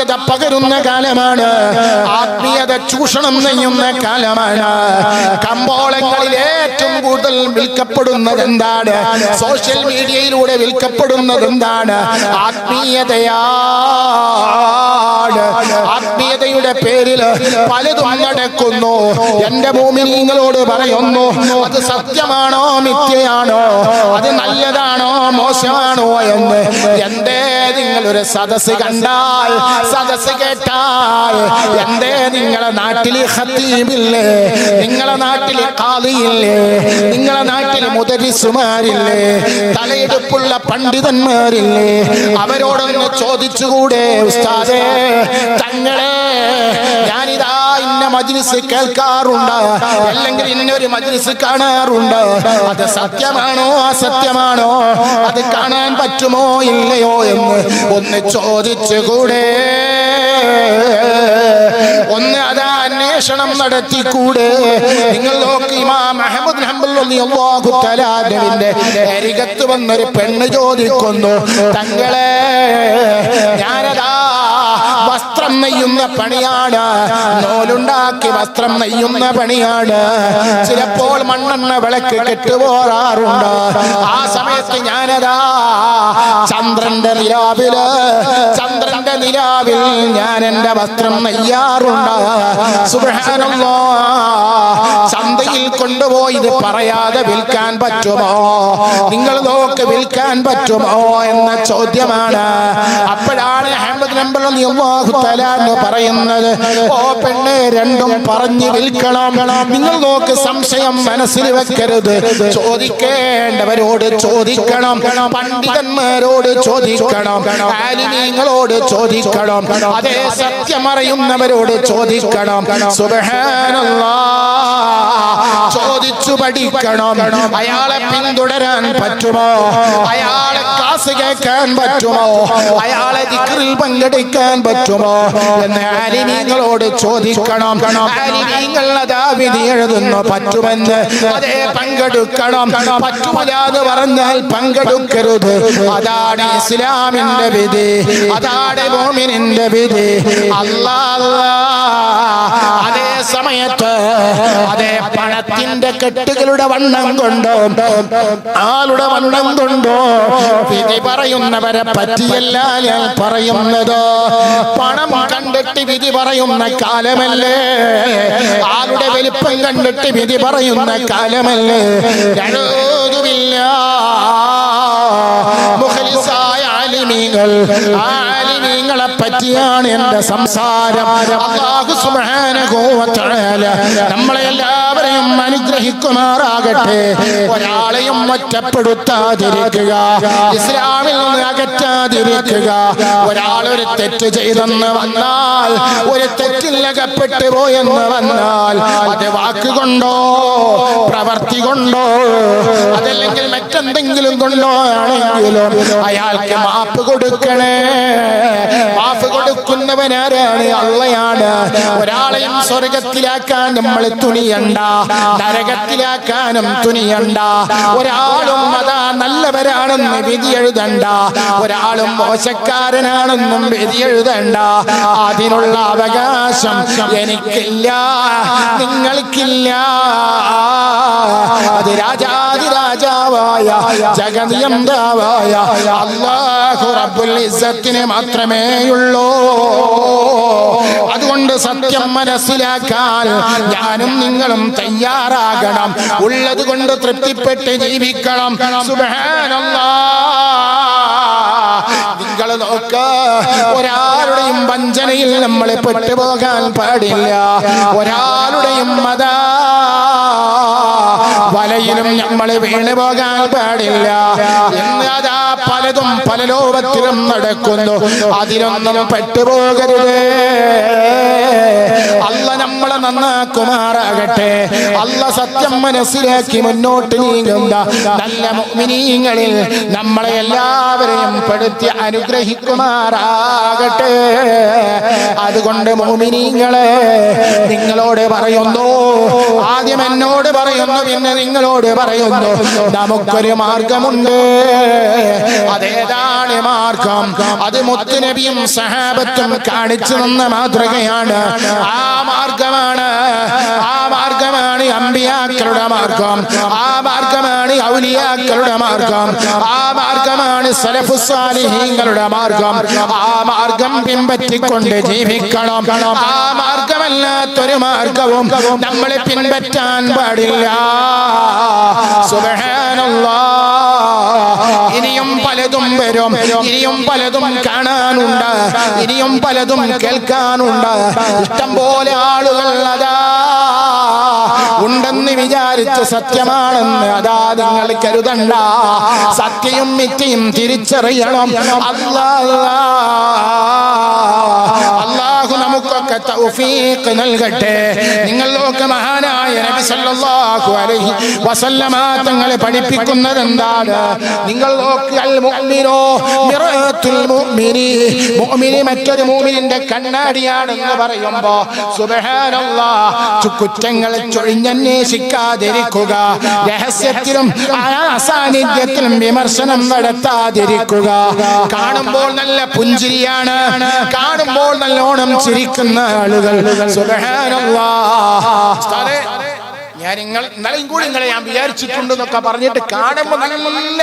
ആത്മീയത പകരുന്ന കാലമാണ്, ആത്മീയത ചൂഷണം ചെയ്യുന്ന കാലമാണ്. കമ്പോളങ്ങളിൽ ഏറ്റവും കൂടുതൽ വിൽക്കപ്പെടുന്നത് എന്താണ്? സോഷ്യൽ മീഡിയയിലൂടെ വിൽക്കപ്പെടുന്നത് എന്താണ്? ആത്മീയതയാണ്. ആത്മീയതയുടെ പേരിൽ പലതും നടക്കുന്നു. എന്റെ മുഅ്മിനീങ്ങളോട് പറയുന്നു, അത് സത്യമാണോ മിഥ്യയാണോ, അത് നല്ലതാണോ മോശമാണോ എന്ന്. എന്തേ നിങ്ങളൊരു സദസ് കണ്ടാൽ, സദസ് കേട്ടാൽ, എന്തേ നിങ്ങളെ നാട്ടിൽ ഖതീബില്ലേ, നിങ്ങളെ നാട്ടിൽ ഖാദിയില്ലേ, നിങ്ങളെ നാട്ടിൽ മുദരിസുമാരില്ലേ, തലയെടുപ്പുള്ള പണ്ഡിതന്മാരില്ലേ, അവരോടൊന്ന് ചോദിച്ചുകൂടെ? ഉസ്താദേ, തങ്ങളെ ഞാനിതാ ഇന്ന മജ്ലിസ് കേൾക്കാറുണ്ട്, അല്ലെങ്കിൽ ഇന്നൊരു മജ്ലിസ് കാണാറുണ്ട്, അത് സത്യമാണോ അസത്യമാണോ, അത് കാണാൻ പറ്റുമോ ഇല്ലയോ എന്ന് ഒന്ന് ചോദിച്ചുകൂടെ? ഒന്ന് അതാ അന്വേഷണം നടത്തിക്കൂടെ? നിങ്ങൾ നോക്കി, ഇമാം അഹ്മദ് ഹംബൽ റളിയല്ലാഹു തആല അൻഹുവിന്റെ അരികത്ത് വന്നൊരു പെണ്ണ് ചോദിക്കുന്നു, തങ്ങളെ ഞാനതാ വസ്ത്രം നെയ്യുന്ന പണിയാണ്, നൂലുണ്ടാക്കി വസ്ത്രം നെയ്യുന്ന പണിയാണ്, ചിലപ്പോൾ മണ്ണെണ്ണ വിളക്ക് കെട്ടുപോറാറുണ്ട്. ആ സമയത്ത് ഞാനതാ ചന്ദ്രന്റെ നിലാവിൽ ഞാൻ എന്റെ വസ്ത്രം നെയ്യാറുണ്ട്. സുബ്ഹാനല്ലാഹ്, ചന്തയിൽ കൊണ്ടുപോയി ഇത് പറയാതെ വിൽക്കാൻ പറ്റുമോ? നിങ്ങൾ നോക്ക്, വിൽക്കാൻ പറ്റുമോ എന്ന ചോദ്യമാണ്. അപ്പോഴാണ് അഹ്മദ് ഹംബൽ റളിയല്ലാഹു തആല പറയുന്നത്, ഓ പെണ്ണെ, രണ്ടും പറഞ്ഞു വിൽക്കണം. നിങ്ങൾ നോക്ക്, സംശയം മനസ്സിൽ വെക്കരുത്. ചോദിക്കേണ്ടവരോട് ചോദിക്കണം, പണ്ഡിതന്മാരോട് ചോദിക്കണം, ആലിമീങ്ങളോട് ചോദിക്കണം, അതേ സത്യമറിയുന്നവരോട് ചോദിക്കണം. സുബ്ഹാനല്ലാഹ്, ചോദിച്ചു പഠിക്കണം. അയാളെ പിന്തുടരാൻ പറ്റുമോ? അയാളെ ക്ലാസ് കേൾക്കാൻ പറ്റുമോ? അയാളെ ദിക്റിൽ പങ്കെടുക്കാൻ പറ്റുമോ എന്ന് ആലിമീങ്ങളോട് ചോദിക്കണം. ആലിമീങ്ങൾ അതാ വിധി എഴുതുന്നു, പറ്റുമെന്ന്, അതേ പങ്കെടുക്കണം. പറ്റുമില്ല എന്ന് പറഞ്ഞാൽ പങ്കെടുക്കരുത്. അതാണ് ഇസ്ലാമിന്റെ വിധി, അതാണ് മുഅ്മിനിന്റെ വിധി. അല്ലാഹ് അതേ സമയത്ത് അതേ പണത്തിന്റെ കെട്ടുകളുടെ വണ്ണം കൊണ്ടോ ആളുടെ വണ്ണം കൊണ്ടോ വിധി പറയുന്നവരെ പറ്റിയല്ല ഞാൻ പറയുന്നത്. പണം കണ്ടിട്ട് വിധി പറയുന്ന കാലമല്ലേ, ആളുടെ വലിപ്പം കണ്ടിട്ട് വിധി പറയുന്ന കാലമല്ലേ. മുഖലിസായ ആലിമീങ്ങളെ പറ്റിയാണ് എന്റെ സംസാരം. അല്ലാഹു സുബ്ഹാനഹു വ തആല നമ്മളെ എല്ലാവരെയും അനുഗ്രഹിക്കുമാറാകട്ടെ. ഒരാളെയും ഒറ്റപ്പെടുത്താതിരിക്കുക, ഇസ്ലാമിൽ നിന്ന് അകറ്റാതിരിക്കുക. ഒരാളൊരു തെറ്റ് ചെയ്തെന്ന് വന്നാൽ, ഒരു തെറ്റിൽ അകപ്പെട്ടു പോയെന്ന് വന്നാൽ, അത് വാക്കുകൊണ്ടോ പ്രവർത്തി കൊണ്ടോ അതല്ലെങ്കിൽ മറ്റെന്തെങ്കിലും കൊണ്ടോ ആണെങ്കിലും അയാൾക്ക് മാപ്പ് കൊടുക്കണേ. മാപ്പ് കൊടുക്കുന്നവനാരാണ്? അള്ളയാണ്. ഒരാളെയും സ്വർഗത്തിലാക്കാൻ നമ്മൾ തുനിയണ്ട, നരകത്തിലാക്കാനും തുനിയണ്ട. ഒരാളും അതാ നല്ലവരാണെന്ന് വിധി എഴുതണ്ട, ഒരാളും മോശക്കാരനാണെന്നും വിധി എഴുതണ്ട. അതിനുള്ള അവകാശം എനിക്കില്ല, നിങ്ങൾക്കില്ല. അത് രാജാതിരാജാവായ ജഗനിയന്താവായ അല്ലാഹു റബ്ബുൽ ഇസ്സത്തിന് മാത്രമേയുള്ളൂ. അതുകൊണ്ട് സത്യം മനസ്സിലാക്കാൻ ഞാനും നിങ്ങളും തയ്യാറാകണം. ഉള്ളത് കൊണ്ട് തൃപ്തിപ്പെട്ട് ജീവിക്കണം. സുബ്ഹാനല്ലാഹ്, നിങ്ങൾ നോക്ക, ഒരാളുടെയും വഞ്ചനയിൽ നമ്മൾ പെട്ടുപോകാൻ പാടില്ല. ഒരാളുടെയും വലയിലും നമ്മൾ വീണു പോകാൻ പാടില്ല. എന്നതാ പലതും പല ലോകത്തിലും നടക്കുന്നു. അതിലൊന്നും പെട്ടുപോകരുത്. അല്ലാഹ് നമ്മളെ നമ്മളെ നന്നാക്കുമാറാകട്ടെ. അല്ലാഹ് സത്യം മനസ്സിലാക്കി മുന്നോട്ട് നീങ്ങുന്ന നല്ല മുഅ്മിനീങ്ങളിൽ നമ്മളെ എല്ലാവരെയും പെടുത്തി അനുഗ്രഹിക്കുമാറാകട്ടെ. അതുകൊണ്ട് മുഅ്മിനീങ്ങളെ, നിങ്ങളോട് പറയുന്നു, ആദ്യം എന്നോട് പറയുന്നു, പിന്നെ നിങ്ങളോട് പറയുന്നു, നമുക്കൊരു മാർഗമുണ്ട്. അതേതാണ് മാർഗം? അത് മുത്തുനബിയും സഹാബത്തും കാണിച്ചു തന്ന മാതൃകയാണ്. ആ മാർഗമാണ് അമ്പിയാക്കളുടെ മാർഗം. ആ മാർഗമാണ് ഔലിയാക്കളുടെ മാർഗം. ആ മാർഗമാണ് സലഫുസ് സാലിഹീങ്ങളുടെ മാർഗം. ആ മാർഗം പിൻപറ്റിക്കൊണ്ട് ജീവിക്കണം. ആ മാർഗമല്ലാത്തൊരു മാർഗവും നമ്മളെ പിൻപറ്റാൻ പാടില്ല. സുബ്ഹാനല്ലാഹ്. ഇനിയും പലതും വരും, ഇനിയും പലതും കാണാനുണ്ട്, ഇനിയും പലതും കേൾക്കാനുണ്ട്. ഇഷ്ടം പോലെ ആളുകൾ അതാ ഉണ്ടെന്ന് വിചാരിച്ച് സത്യമാണെന്ന് അതാ നിങ്ങൾ കരുതണ്ട. സത്യവും മിഥ്യയും തിരിച്ചറിയണം. അല്ലാഹു നമുക്കൊക്കെ തൗഫീഖ് നൽകട്ടെ. നിങ്ങളൊക്കെ മഹാനായ നബി സല്ലല്ലാഹു അലൈഹി വസല്ലമ തങ്ങളെ പഠിപ്പിക്കുന്നത് എന്താണ്? നിങ്ങൾ അൽ മുഅ്മിനു മിറഅത്തുൽ മുഅ്മിനി, മുഅ്മിനി മറ്റൊരു മുഅ്മിനിന്റെ കണ്ണാടിയാണെന്ന് പറയുമ്പോൾ സുബ്ഹാനല്ലാഹ്, കുറ്റങ്ങളെ ചൊഴിഞ്ഞന്വേഷിക്കാതിരിക്കുക, രഹസ്യത്തിലും സാന്നിധ്യത്തിലും വിമർശനം നടത്താതിരിക്കുക. കാണുമ്പോൾ നല്ല പുഞ്ചിരിയാണ്, കാണുമ്പോൾ നല്ലോണം ചിരിക്കുന്ന ആളുകൾ. സുബ്ഹാനല്ലാഹ്. ഞാൻ ഇന്നലെയും കൂടി ഞാൻ വിചാരിച്ചിട്ടുണ്ടെന്നൊക്കെ പറഞ്ഞിട്ട് കാണുമ്പോൾ നല്ല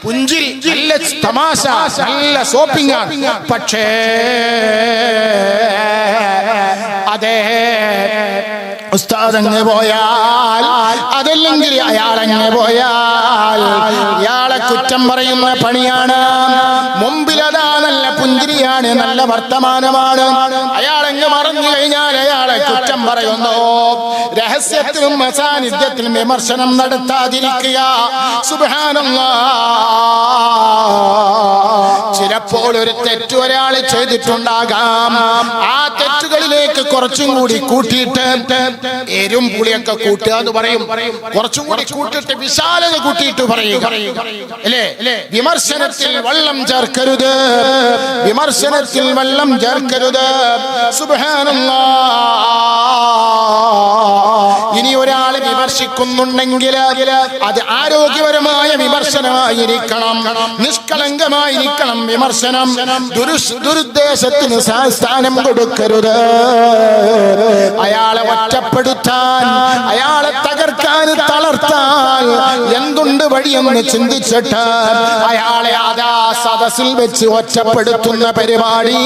പുഞ്ചിരി, നല്ല തമാശ, നല്ല ഷോപ്പിംഗാണ്. പക്ഷേ അതേ ഉസ്താദ് അങ്ങ് പോയാൽ, അതല്ലെങ്കിൽ അയാളങ്ങ് പോയാൽ ഇയാളെ കുറ്റം പറയുന്ന പണിയാണ്. മുമ്പിലതാ നല്ല പുഞ്ചിരിയാണ്, നല്ല വർത്തമാനമാണ്. അയാളങ്ങ് മറന്നു കഴിഞ്ഞാൽ അയാളെ കുറ്റം പറയുന്നു. രഹസ്യത്തിലും സാന്നിധ്യത്തിലും വിമർശനം നടത്താതിരിക്കുക. സുബ്ഹാനല്ലാഹ്. ചിലപ്പോൾ ഒരു തെറ്റ് ഒരാൾ ചെയ്തിട്ടുണ്ടാകാം. ആ തെറ്റുകളിലേക്ക് കുറച്ചും കൂടി കൂട്ടിയിട്ട്, എരും പുളിയൊക്കെ കൂട്ടുക എന്ന് പറയും, കുറച്ചും കൂടി കൂട്ടിയിട്ട് വിശാലത കൂട്ടിയിട്ട് പറയുക അല്ലേ? വിമർശനത്തിൽ വെള്ളം ചേർക്കരുത്, വിമർശനത്തിൽ വെള്ളം ചേർക്കരുത്. സുബ്ഹാനല്ലാഹ്. ഇനി ഒരാൾ വിമർശിക്കുന്നുണ്ടെങ്കിൽ അത് ആരോഗ്യപരമായ വിമർശനമായിരിക്കണം, നിഷ്കളങ്കമായിരിക്കണം വിമർശനം. ദുരുദ്ദേശത്തിന് സ്ഥാനം കൊടുക്കരുത്. അയാളെ ഒറ്റപ്പെടുത്താൻ, അയാളെ തകർക്കാൻ, തളർത്താൻ എന്തുണ്ട് വഴിയെന്ന് ചിന്തിച്ചിട്ട് അയാളെ അതാ സദസ്സിൽ വെച്ച് ഒറ്റപ്പെടുത്തുന്ന പരിപാടി,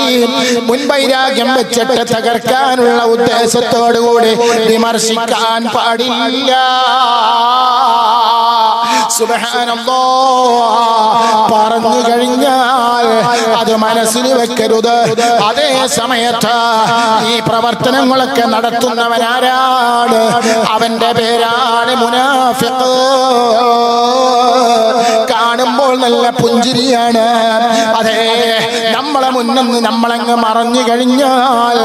മുൻവൈരാഗ്യം വെച്ചിട്ട് തകർക്കാനുള്ള ഉദ്ദേശത്തോടുകൂടി വിമർശിക്കാൻ പാടില്ല. സുബ്ഹാനല്ലാഹ്. പറഞ്ഞു കഴിഞ്ഞാൽ അത് മനസ്സിൽ വെക്കരുത്. അതേ സമയത്ത് ഈ പ്രവർത്തനങ്ങളൊക്കെ നടത്തുന്നവനാരാണ്? അവന്റെ പേരാണ് മുനാഫിഖ്. കാണുമ്പോൾ നല്ല പുഞ്ചിരിയാണ്. അതെ, നമ്മളെ മുന്നിൽ നമ്മളങ്ങ് മറഞ്ഞു കഴിഞ്ഞാൽ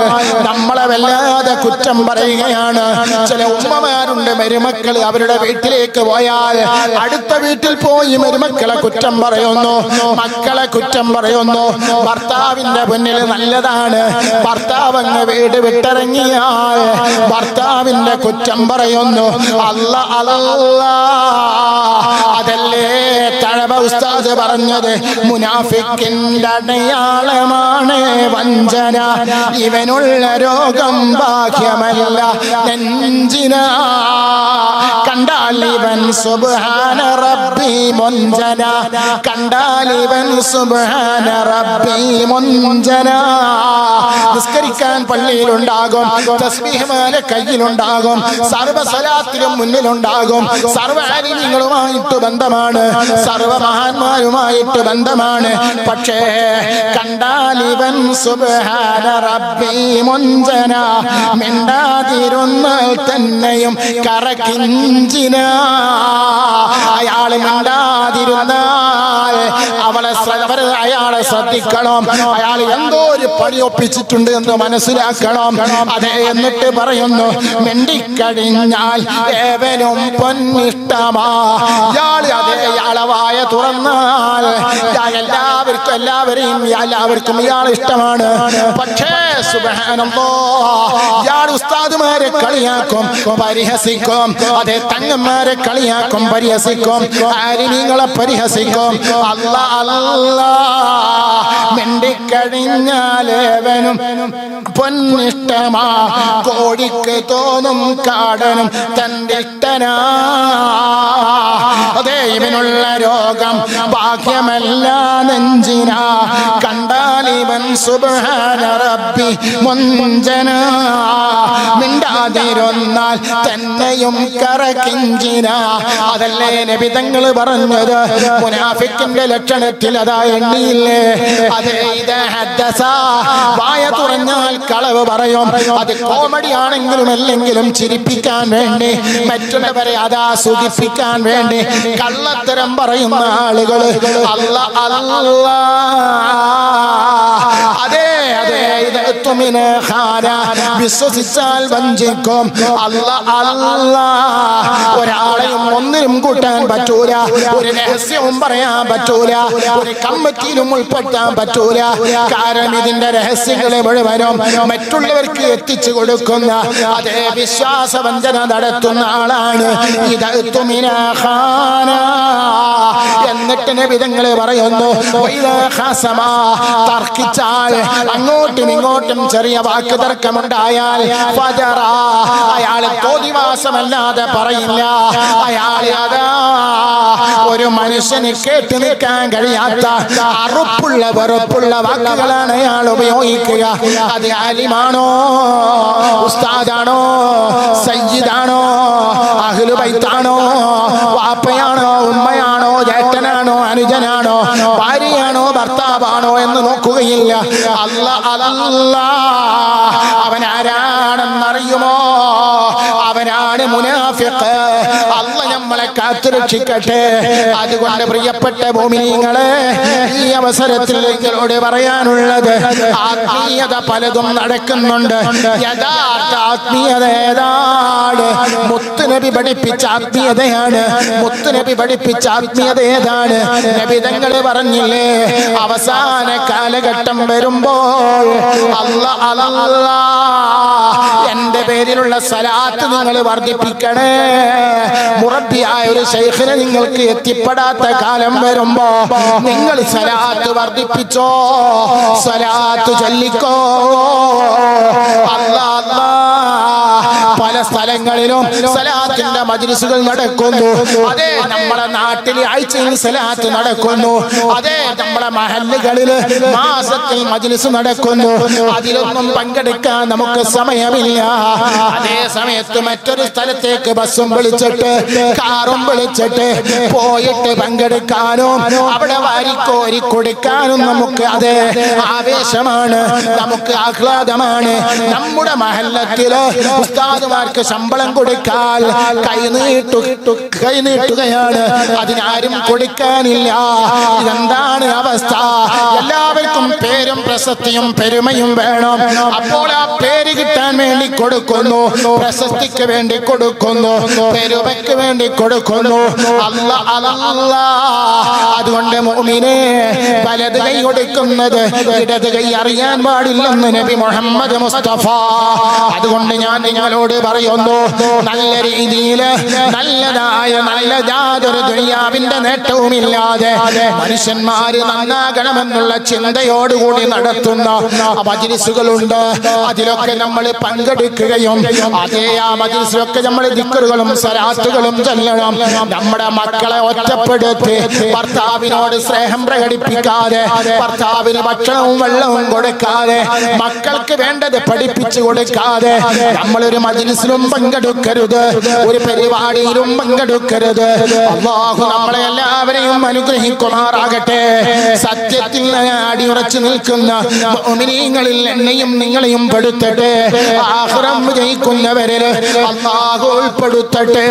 നമ്മളെ വല്ലാതെ കുറ്റം പറയുകയാണ്. ചില ഉമ്മമാരുണ്ട്, മരുമക്കൾ അവരുടെ വീട്ടിലേക്ക് പോയാൽ അടുത്ത വീട്ടിൽ പോയി മരുമക്കളെ കുറ്റം പറയുന്നു, മക്കളെ കുറ്റം പറയുന്നു. ഭർത്താവിന്റെ മുന്നിൽ നല്ലതാണ്, ഭർത്താവ് അങ്ങ് വീട് വിട്ടിറങ്ങിയാൽ ഭർത്താവിന്റെ കുറ്റം പറയുന്നു. അതല്ലേ തഴവ ഉസ്താദ് പറഞ്ഞത്? മുനാഫിക്കിന്റെ അടയാളമാണ് വഞ്ചന, ഇവനുള്ള രോഗം ബാഹ്യമല്ല നെഞ്ചിന. കണ്ടാൽ ഇവൻ സുബ്ഹാന റബ്ബി മുൻജന, കണ്ടാൽ ഇവൻ സുബ്ഹാന റബ്ബി മുൻജന. നിസ്കരിക്കാൻ പള്ളിയിലുണ്ടാകും, തസ്ബീഹ് മാല കയ്യിലുണ്ടാകും, സർവ സ്വലാത്തിലും മുന്നിലുണ്ടാകും, സർവ ആലിമീങ്ങളുമായിട്ട് ബന്ധമാണ്, സർവ മഹാന്മാരുമായിട്ട് ബന്ധമാണ്. പക്ഷേ കണ്ടാൽ ഇവൻ സുബ്ഹാന റബ്ബി മുൻജന, മിണ്ടാതിരുന്നാൽ തന്നെയും കറക്കിഞ്ചിന. അയാൾ മിണ്ടാതിരുന്നാൽ അവൻ അയാളെ ശ്രദ്ധിക്കണം. അയാൾ എന്തോ ഒരു പണി ഒപ്പിച്ചിട്ടുണ്ട് എന്ന് മനസ്സിലാക്കണം. അതെ, എന്നിട്ട് പറയുന്നു, മിണ്ടിക്കഴിഞ്ഞാൽ ഏവനും പൊന്നിഷ്ടമാ. ഇയാളെ വായ തുറന്നാൽ എല്ലാവർക്കും ഇയാൾ ഇഷ്ടമാണ്. പക്ഷേ സുബ്ഹാനല്ലാഹ്, ഇയാൾ ഉസ്താദുമാരെ കളിയാക്കും, പരിഹസിക്കും. അതെ, തങ്ങന്മാരെ കളിയാക്കും, പരിഹസിക്കും. ആരിനിങ്ങളെ പരിഹസിക്കും. മിണ്ടിക്കഴിഞ്ഞാൽ ഏവനും പൊന്നിഷ്ടമാ. കോടിക്ക് തോന്നും കാടനും തന്റെ ഇഷ്ടനാ. അതേ, ഇവനുള്ള രോഗം ഭാഗ്യമല്ല നെഞ്ചിനാ. കണ്ടാൽ ഇവൻ സുബ്ഹാന റബ്ബി മുഞ്ചന. മിണ്ടാതിരുന്നാൽ തന്നെയും കറക്കിഞ്ചിന. അതല്ലേ നബി തങ്ങൾ പറഞ്ഞത്, മുനാഫിക്കിന്റെ ലക്ഷണത്തിൽ അതാ എണ്ണിയില്ലേ. അതെ, ഇത് ഹദ്ദസ, വായ തുറഞ്ഞാൽ കളവ് പറയും. അത് കോമഡി ആണെങ്കിലും അല്ലെങ്കിലും ചിരിപ്പിക്കാൻ വേണ്ടി, മറ്റുള്ളവരെ അതാ സുഖിപ്പിക്കാൻ വേണ്ടി കള്ളത്തരം പറയുന്ന ആളുകൾ. അതെ അതെ, ഇത് വിശ്വസിച്ചാൽ വഞ്ചിക്കും. ഒരാളെയും ഒന്നിനും കൂട്ടാൻ പറ്റൂല, ഒരു രഹസ്യവും പറയാൻ പറ്റൂല, ഒരു കമ്മിറ്റിയിലും ഉൾപ്പെടുത്താൻ പറ്റൂല. കാരണം ഇതിന്റെ രഹസ്യങ്ങളെ മുഴുവനും മറ്റുള്ളവർക്ക് എത്തിച്ചു കൊടുക്കുന്ന, അതേ വിശ്വാസവഞ്ചന നടത്തുന്ന ആളാണ് ഇത്. എന്നിട്ട് നബി തങ്ങൾ പറയുന്നു, തർക്കിച്ചാൽ, അങ്ങോട്ടും ഇങ്ങോട്ടും ചെറിയ വാക്ക് തർക്കമുണ്ടായാൽ, അയാൾ തോന്നിവാസമല്ലാതെ പറയില്ല. അയാൾ അതാ ഒരു മനുഷ്യന് കേട്ടു നിൽക്കാൻ കഴിയാത്ത അറുപ്പുള്ള വെറുപ്പുള്ള വാക്കുകളാണ് അയാൾ ഉപയോഗിക്കുക. അത് ആലിമാണോ, ഉസ്താദാണോ, സയ്യിദാണോ, അഹ്ലു ബൈത്താണോ, വാപ്പയാണോ, ഉമ്മയാണോ, ജേഷ്ഠനാണോ, അനുജനാണോ, ഭാര്യയാണോ, ഭർത്താവാണോ എന്ന് നോക്കുകയില്ല. അവനാരാണെന്നറിയുമോ? അവനാണ് മുനാഫിഖ്. അല്ലാഹ് നമ്മളെ കാത്തുരക്ഷിക്കട്ടെ. അതുകൊണ്ട് പ്രിയപ്പെട്ട മുഅ്മിനീങ്ങളെ, ഈ അവസരത്തിൽ നിങ്ങളോട് പറയാനുള്ളത്, ആത്മീയത പലതും നടക്കുന്നുണ്ട്. യഥാർത്ഥ ആത്മീയത ഏതാണ്? മുത്തുനബി പഠിപ്പിച്ച ആത്മീയതയാണ്. മുത്തുനബി പഠിപ്പിച്ച ആത്മീയത ഏതാണ്? നബി തങ്ങൾ പറഞ്ഞില്ലേ, അവസാന കാലഘട്ടം വരുമ്പോൾ എന്റെ പേരിലുള്ള സലാത്ത് നിങ്ങൾ വർദ്ധിപ്പിക്കണേ. മുറബിയായ ഒരു ശൈഖിനെ നിങ്ങൾക്ക് എത്തിപ്പെടാത്ത കാലം വരുമ്പോ നിങ്ങൾ സലാത്ത് വർദ്ധിപ്പിച്ചോ, സലാത്ത് ചൊല്ലിക്കോ. പല സ്ഥലങ്ങളിലും സലാത്തിന്റെ മജ്ലിസുകൾ നടക്കുന്നു. അതേ, നമ്മുടെ നാട്ടിൽ ആഴ്ചയിൽ സലാത്ത് നടക്കുന്നു. അതേ, നമ്മുടെ മഹല്ലുകളിൽ മാസത്തിൽ മജ്ലിസ് നടക്കുന്നു. അതിലൊന്നും പങ്കെടുക്കാൻ നമുക്ക് സമയമില്ല. അതേ സമയത്ത് മറ്റൊരു സ്ഥലത്തേക്ക് ബസ്സും വിളിച്ചിട്ട് കാറും വിളിച്ചിട്ട് പോയിട്ട് പങ്കെടുക്കാനും അവിടെ വാരിക്കോരി കൊടുക്കാനും നമുക്ക് അതേ ആവേശമാണ്, നമുക്ക് ആഹ്ലാദമാണ്. നമ്മുടെ മഹല്ലത്തില് ഉസ്താദുമാർക്ക് ശമ്പളം കൊടുക്കാൻ കൈനീട്ടുകയാണ്, അതിനാരും കൊടുക്കാനില്ല. ഇതെന്താണ് അവസ്ഥ? എല്ലാവർക്കും പേരും പ്രശസ്തിയും പെരുമയും വേണം. അപ്പോൾ ആ പേര് കിട്ടാൻ വേണ്ടി കൊടുക്കുന്നു, പ്രശസ്തിക്ക് വേണ്ടി കൊടുക്കുന്നു, പെരുമയ്ക്ക് വേണ്ടി കൊടുക്കുന്നു. അതുകൊണ്ട് മുഅ്മിനേ, വലത് കൈ കൊടുക്കുന്നത് ഇടത് കൈ അറിയാൻ പാടില്ലെന്ന് നബി മുഹമ്മദ് മുസ്തഫ. അതുകൊണ്ട് ഞാൻ നിങ്ങളോട് പറയുന്നു, നല്ല രീതിയിൽ നല്ലതായ നല്ല യാതൊരു ദുനിയാവിന്റെ നേട്ടവുമില്ലാതെ മനുഷ്യന്മാര് നന്നാകണമെന്നുള്ള ചിന്തയോടുകൂടി നടത്തുന്ന മജ്ലിസുകളുണ്ട്. അതിലൊക്കെ നമ്മൾ പങ്കെടുക്കുകയും അതേ ആ മജ്ലിസിലൊക്കെ നമ്മൾ ദിക്റുകളും സലാത്തുകളും ചൊല്ലണം. നമ്മുടെ മക്കളെ ഒറ്റപ്പെടുത്തി ഭർത്താവിനോട് സ്നേഹം പ്രകടിപ്പിക്കാതെ, ഭർത്താവിന് ഭക്ഷണവും വെള്ളവും കൊടുക്കാതെ, മക്കൾക്ക് വേണ്ടത് പഠിപ്പിച്ചു കൊടുക്കാതെ നമ്മളൊരു മജ്ലിസിലും പങ്കെടുക്കരുത്, ഒരു പരിപാടിയിലും പങ്കെടുക്കരുത്. അല്ലാഹു നമ്മളെ എല്ലാവരെയും അനുഗ്രഹിക്കുമാറാകട്ടെ. സത്യത്തിൽ അടിയുറച്ചു നിൽക്കുന്ന മുഅ്മിനീങ്ങളിൽ എന്നെയും നിങ്ങളെയും പെടുത്തട്ടെ. ആഖിറം വിജയിക്കുന്നവരിൽ അല്ലാഹു ഉൾപ്പെടുത്തട്ടെ.